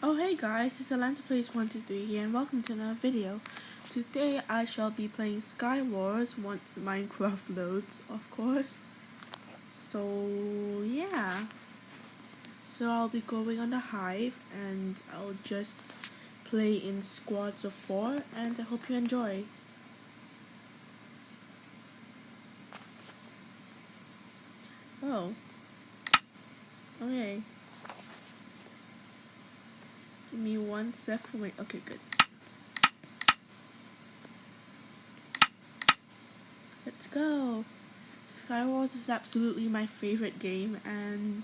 Oh hey guys, it's Atlanta Plays 123 here and welcome to another video. Today I shall be playing Skywars once Minecraft loads, of course. So yeah. So I'll be going on the Hive and I'll just play in squads of 4 and I hope you enjoy. Oh. Okay. Give me 1 sec for my... Okay, good. Let's go! Skywars is absolutely my favorite game, and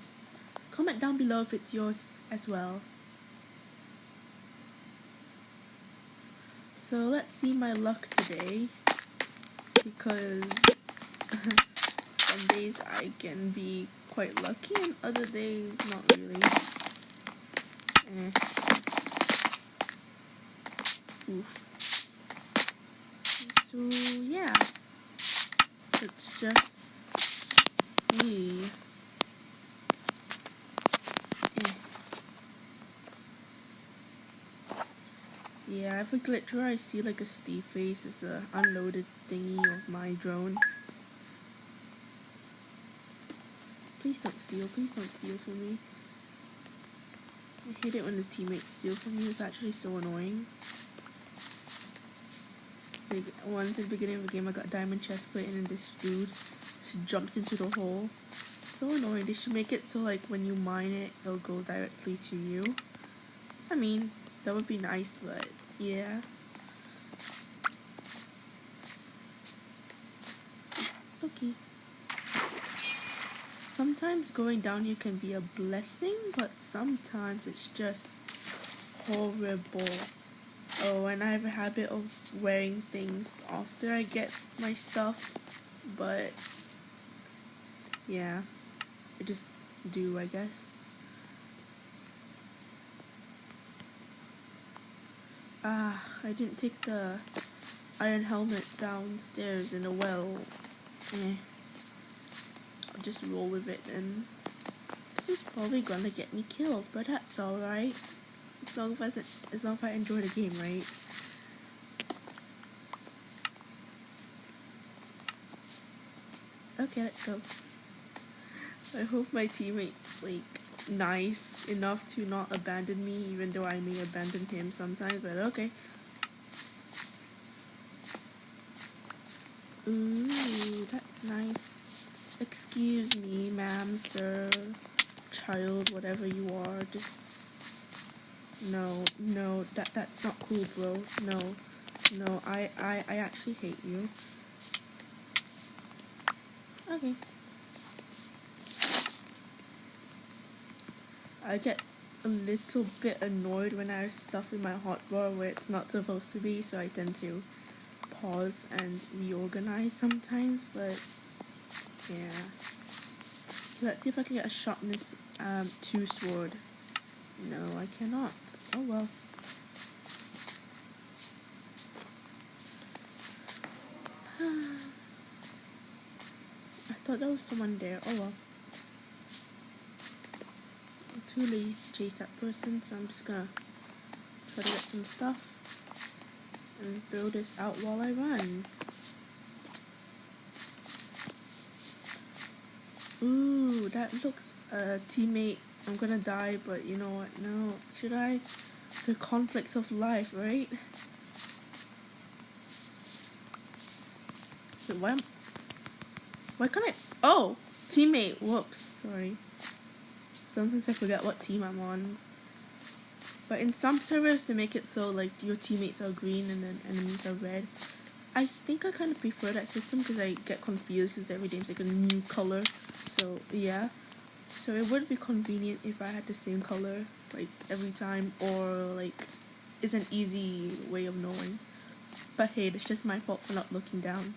comment down below if it's yours as well. So let's see my luck today, because some days I can be quite lucky and other days not really. Oof. So yeah, let's just see. Yeah, I have a glitch where I see like a Steve face as a unloaded thingy of my drone. Please don't steal from me. I hate it when the teammates steal from me, it's actually so annoying. Like, once in the beginning of the game I got a diamond chest plate and then this dude, she jumps into the hole. So annoying, they should make it so like when you mine it, it'll go directly to you. I mean, that would be nice, but yeah. Okay. Sometimes going down here can be a blessing, but sometimes it's just horrible. Oh, and I have a habit of wearing things after I get my stuff, but yeah, I just do, I guess. I didn't take the iron helmet downstairs in a well. I'll just roll with it, and this is probably gonna get me killed, but that's alright. As long as I enjoy the game, right? Okay, let's go. I hope my teammate's like nice enough to not abandon me, even though I may abandon him sometimes, but okay. Ooh, that's nice. Excuse me, ma'am, sir, child, whatever you are. Just no, that's not cool, bro. No, I actually hate you. Okay. I get a little bit annoyed when I have stuff in my hotbar where it's not supposed to be, so I tend to pause and reorganize sometimes, but yeah. Let's see if I can get a shot in this 2 sword. No, I cannot. Oh well. I thought there was someone there. Oh well. I'm too lazy to chase that person, so I'm just gonna try to get some stuff and throw this out while I run. Ooh, that looks teammate. I'm gonna die, but you know what? No, should I? The conflicts of life, right? Wait, why can't I? Oh, teammate. Whoops, sorry. Sometimes I forget what team I'm on. But in some servers, they make it so like your teammates are green and then enemies are red. I think I kind of prefer that system because I get confused because every day is like a new color. So yeah. So it would be convenient if I had the same color like every time, or like it's an easy way of knowing. But hey, it's just my fault for not looking down.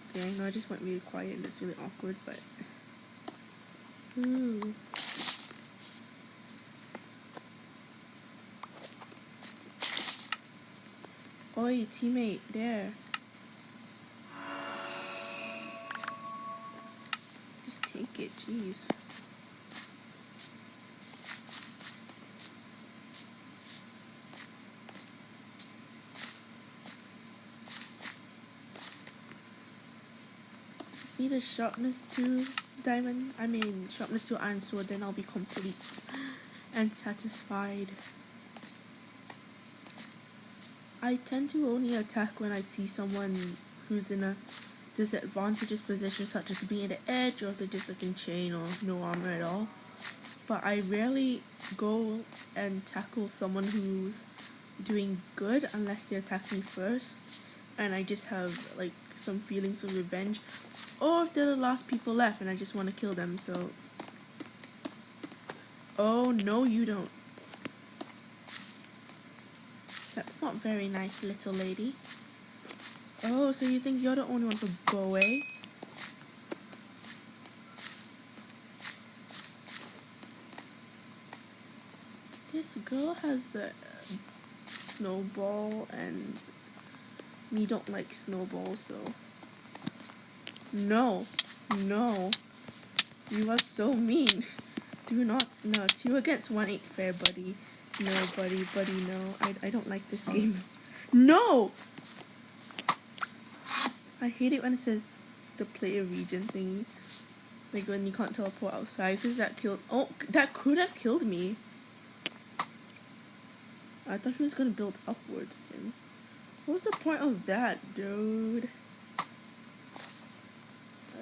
Okay, I know I just went really quiet and it's really awkward, but ooh. Oi, teammate, there. take it, jeez. Need a sharpness 2 diamond. I mean sharpness 2 iron sword, then I'll be complete and satisfied. I tend to only attack when I see someone who's in a disadvantageous position, such as being at the edge, or if they're just like in chain or no armor at all. But I rarely go and tackle someone who's doing good unless they attack me first, and I just have like some feelings of revenge, or if they're the last people left and I just want to kill them. So, oh no, you don't. That's not very nice, little lady. Oh, so you think you're the only one to go away? This girl has a snowball, and me don't like snowballs, so... No, no. You are so mean. Do not, no, 2 against 1 ain't fair, buddy. No, buddy, no. I don't like this game. No! I hate it when it says the player region thingy. Like when you can't teleport outside, because that killed... Oh, that could have killed me. I thought he was gonna build upwards again. What was the point of that, dude?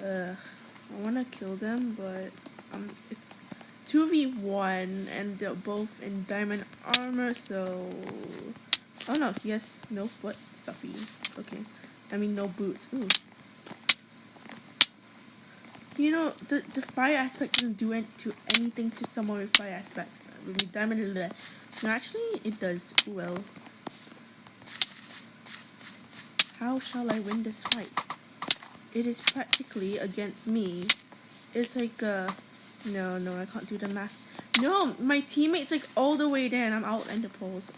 I wanna kill them, but it's 2v1 and they're both in diamond armor, so... Oh no, yes, no foot stuffy. Okay. I mean, no boots. Ooh. You know, the fire aspect doesn't do anything to someone with fire aspect. With diamond, no, actually, it does. Well, how shall I win this fight? It is practically against me. It's like, no, I can't do the math. No, my teammate's like all the way there and I'm out in the poles.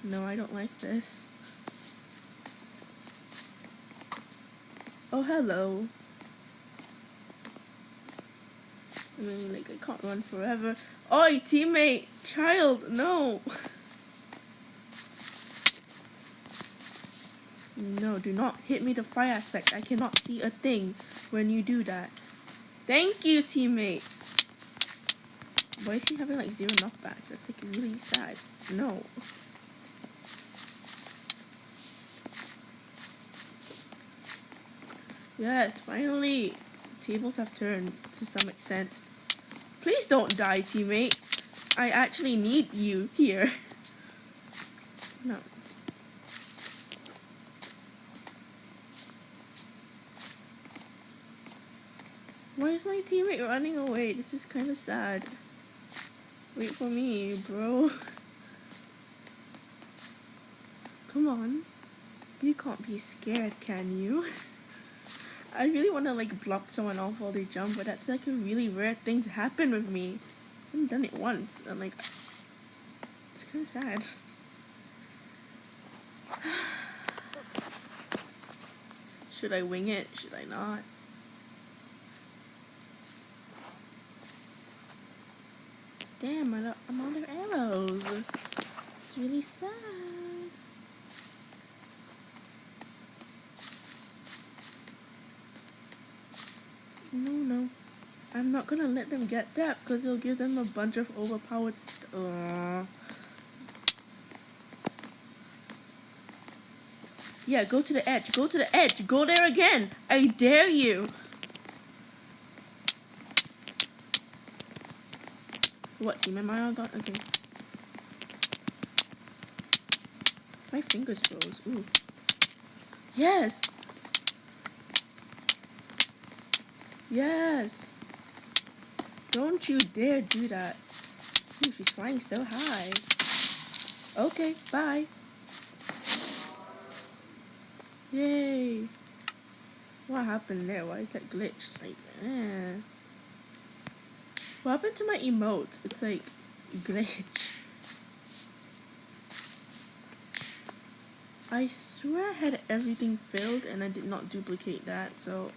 No, I don't like this. Oh, hello. I mean, like, I can't run forever. Oi, teammate! Child, no! No, do not hit me the fire aspect. I cannot see a thing when you do that. Thank you, teammate! Why is he having, like, 0 knockback? That's, like, really sad. No. Yes, finally! Tables have turned to some extent. Please don't die, teammate. I actually need you here. No. Why is my teammate running away? This is kind of sad. Wait for me, bro. Come on. You can't be scared, can you? I really want to like block someone off while they jump, but that's like a really rare thing to happen with me. I haven't done it once, and like, it's kind of sad. Should I wing it? Should I not? Damn, I'm out of arrows. It's really sad. No. I'm not gonna let them get that because it'll give them a bunch of overpowered stuff. Yeah, go to the edge. Go to the edge. Go there again. I dare you. What team am I on? Okay. My fingers froze. Ooh. Yes. Yes. Don't you dare do that. Ooh, she's flying so high. Okay, bye. Yay. What happened there? Why is that glitched? Like, What happened to my emotes? It's like glitch. I swear I had everything filled and I did not duplicate that, so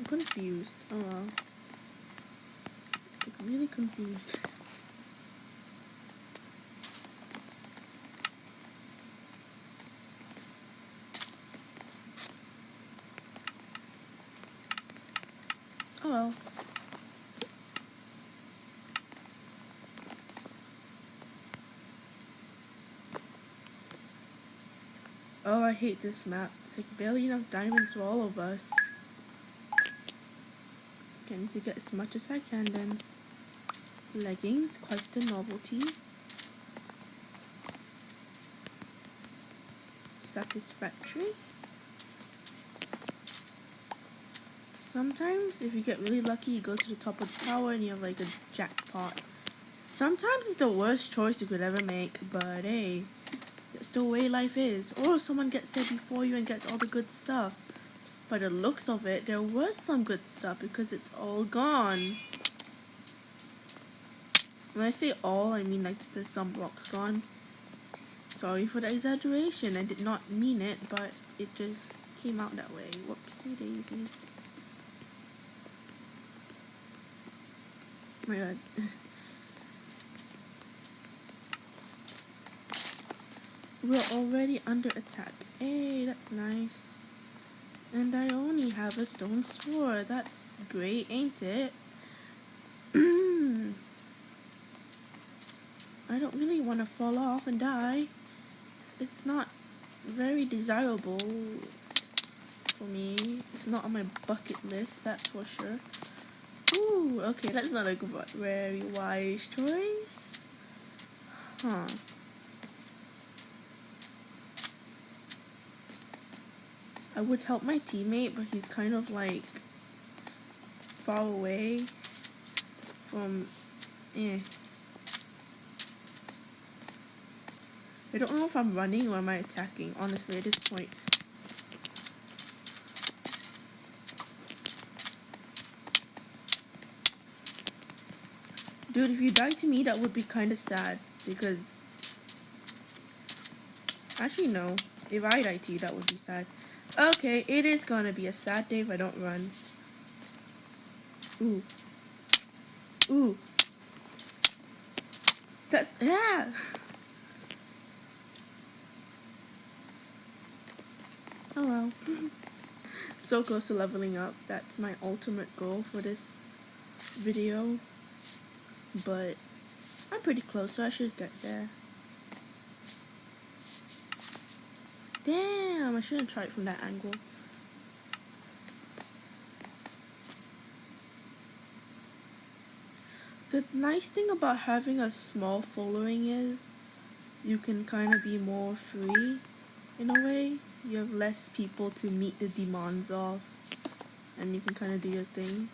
confused. Oh well. Like, really confused. Oh well. Oh, I hate this map. It's like barely enough diamonds for all of us. Okay, I need to get as much as I can then. Leggings, quite the novelty. Satisfactory. Sometimes, if you get really lucky, you go to the top of the tower and you have like a jackpot. Sometimes it's the worst choice you could ever make, but hey, that's the way life is. Or someone gets there before you and gets all the good stuff. By the looks of it, there was some good stuff because it's all gone. When I say all, I mean like there's some blocks gone. Sorry for the exaggeration, I did not mean it, but it just came out that way. Whoopsie daisies. My god. We're already under attack. Hey, that's nice. And I only have a stone sword. That's great, ain't it? I don't really want to fall off and die. It's not very desirable for me. It's not on my bucket list, that's for sure. Ooh, okay, that's not a very wise choice. Huh. I would help my teammate, but he's kind of like far away from I don't know if I'm running or am I attacking, honestly, at this point. Dude, if you die to me, that would be kind of sad, because... Actually, no. If I die to you, that would be sad. Okay, it is gonna be a sad day if I don't run. Ooh. Ooh. That's... Yeah! Oh well. So close to leveling up. That's my ultimate goal for this video. But I'm pretty close, so I should get there. Damn, I shouldn't try it from that angle. The nice thing about having a small following is you can kind of be more free in a way. You have less people to meet the demands of, and you can kind of do your thing.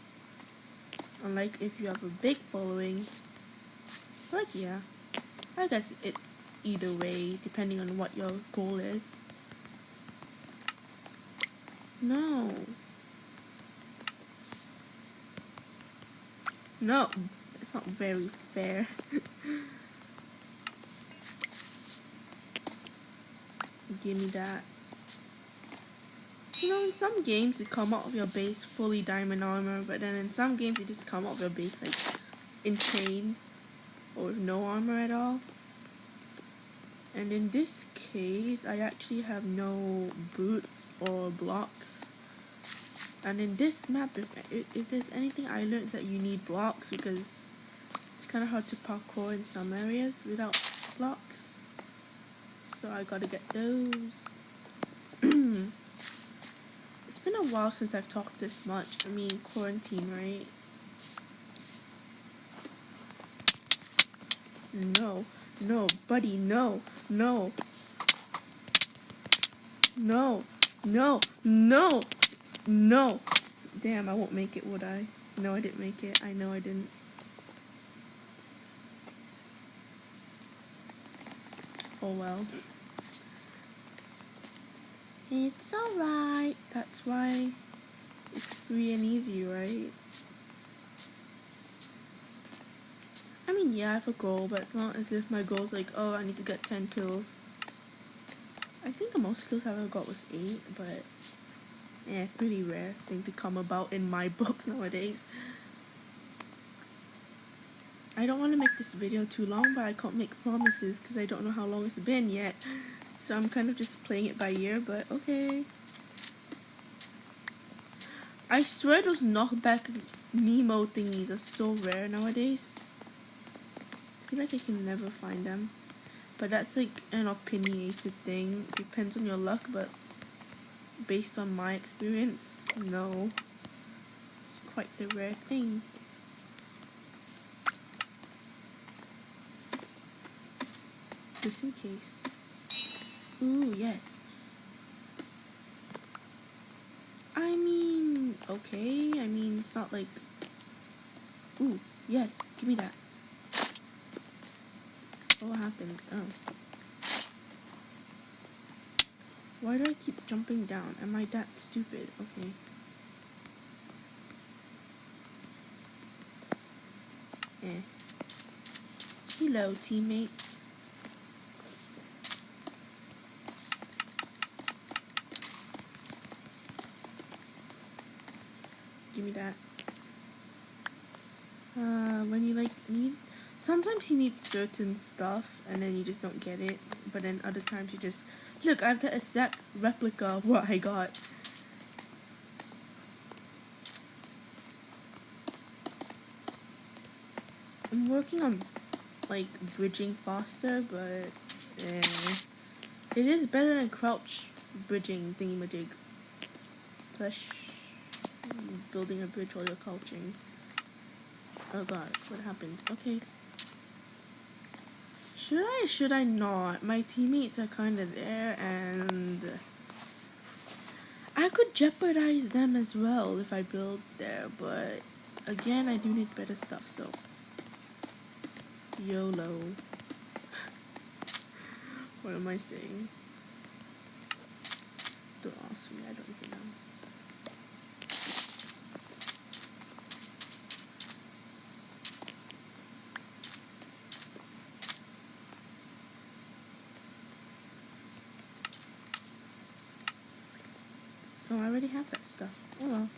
Unlike if you have a big following, like yeah, I guess it's either way depending on what your goal is. No. No, that's not very fair. Give me that. You know, in some games you come out of your base fully diamond armor, but then in some games you just come out of your base like in chain or with no armor at all. And in this case, I actually have no boots or blocks. And in this map, if there's anything I learned, is that you need blocks because it's kind of hard to parkour in some areas without blocks. So I gotta get those. It's been a while since I've talked this much. I mean, quarantine, right? No, no, buddy, no, no. No, no, no, no. Damn, I won't make it, would I? No, I didn't make it. I know I didn't. Oh well. It's alright. That's why it's free and easy, right? I mean, yeah, I have a goal, but it's not as if my goal's like, oh, I need to get 10 kills. I think the most kills I ever got was 8, but Pretty rare thing to come about in my books nowadays. I don't want to make this video too long, but I can't make promises because I don't know how long it's been yet. So I'm kind of just playing it by ear, but okay. I swear those knockback Nemo thingies are so rare nowadays. I feel like I can never find them. But that's like an opinionated thing. Depends on your luck, but based on my experience, no. It's quite the rare thing. Just in case. Ooh, yes. I mean, okay. I mean, it's not like... Ooh, yes. Give me that. What happened? Oh. Why do I keep jumping down? Am I that stupid? Okay. Hello, teammates. Give me that. When you like need... Sometimes you need certain stuff and then you just don't get it. But then other times you just... Look, I have the exact replica of what I got. I'm working on like bridging faster, but it is better than crouch bridging thingamajig. Slash building a bridge while you're crouching. Oh god, what happened? Okay. Should I not? My teammates are kinda there and I could jeopardize them as well if I build there, but again I do need better stuff, so YOLO. What am I saying? Don't ask me, I don't even know. Oh, I already have that stuff. Oh well.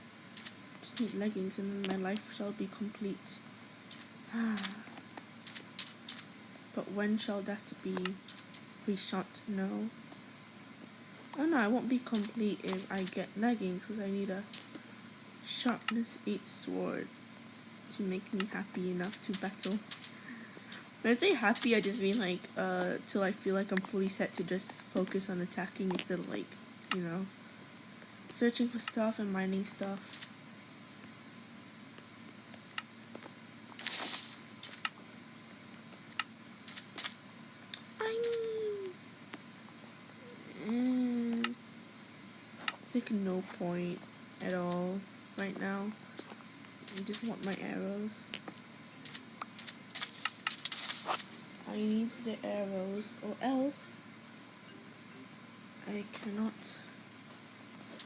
Just need leggings and then my life shall be complete. But when shall that be? We shan't know. Oh no, I won't be complete if I get leggings because I need a sharpness 8 sword to make me happy enough to battle. When I say happy, I just mean like till I feel like I'm fully set to just focus on attacking instead of like, you know, searching for stuff and mining stuff. It's like no point at all right now. I just want my arrows. I need the arrows or else I cannot.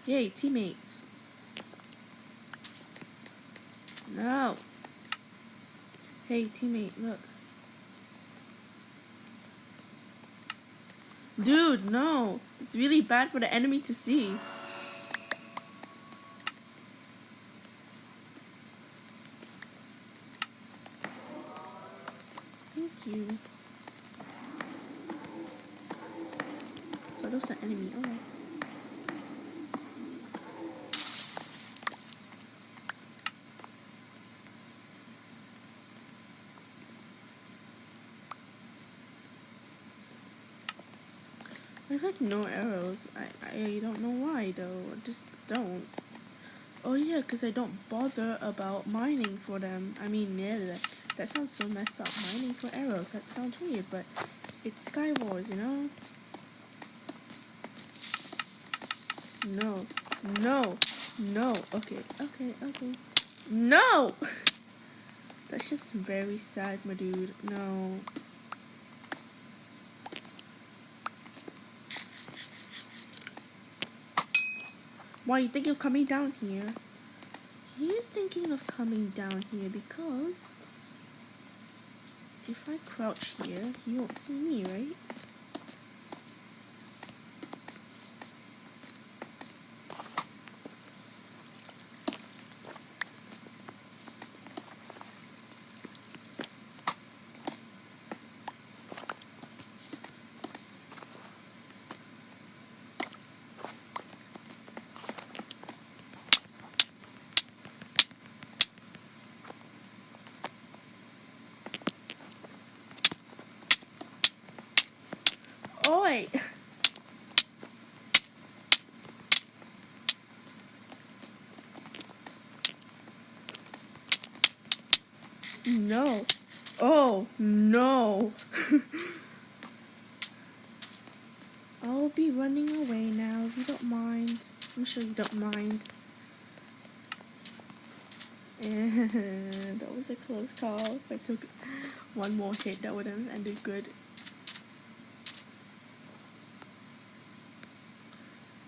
Yay, teammates. No. Hey, teammate, look. Dude, no. It's really bad for the enemy to see. Thank you. So those are enemy. Alright. I have no arrows. I don't know why though. I just don't. Oh yeah, because I don't bother about mining for them. I mean, yeah, that sounds so messed up. Mining for arrows, that sounds weird, but it's Skywars, you know? No. No. No. Okay. No! That's just very sad, my dude. No. Why, you think you're coming down here? He is thinking of coming down here because if I crouch here, he won't see me, right? No. Oh, no. I'll be running away now if you don't mind. I'm sure you don't mind. And that was a close call. If I took one more hit, that would have ended good.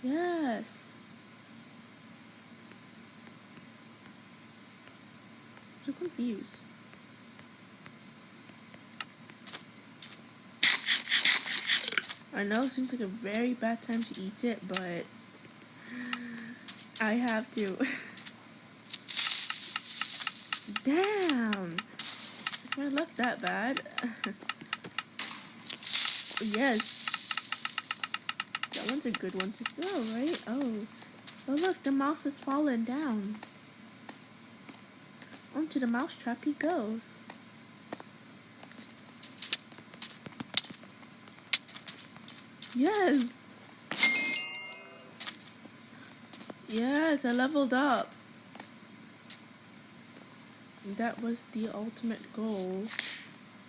Yes. I'm so confused. I know it seems like a very bad time to eat it, but I have to. Damn! Is my luck that bad? Yes. That one's a good one to throw, right? Oh. Oh look, the mouse has fallen down. Onto the mouse trap he goes. Yes! Yes, I leveled up. That was the ultimate goal.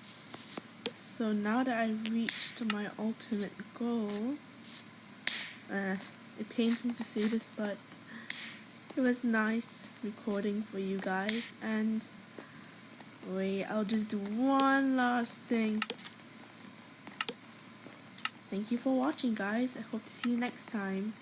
So now that I've reached my ultimate goal, it pains me to say this, but it was nice recording for you guys. And wait, I'll just do one last thing. Thank you for watching, guys. I hope to see you next time.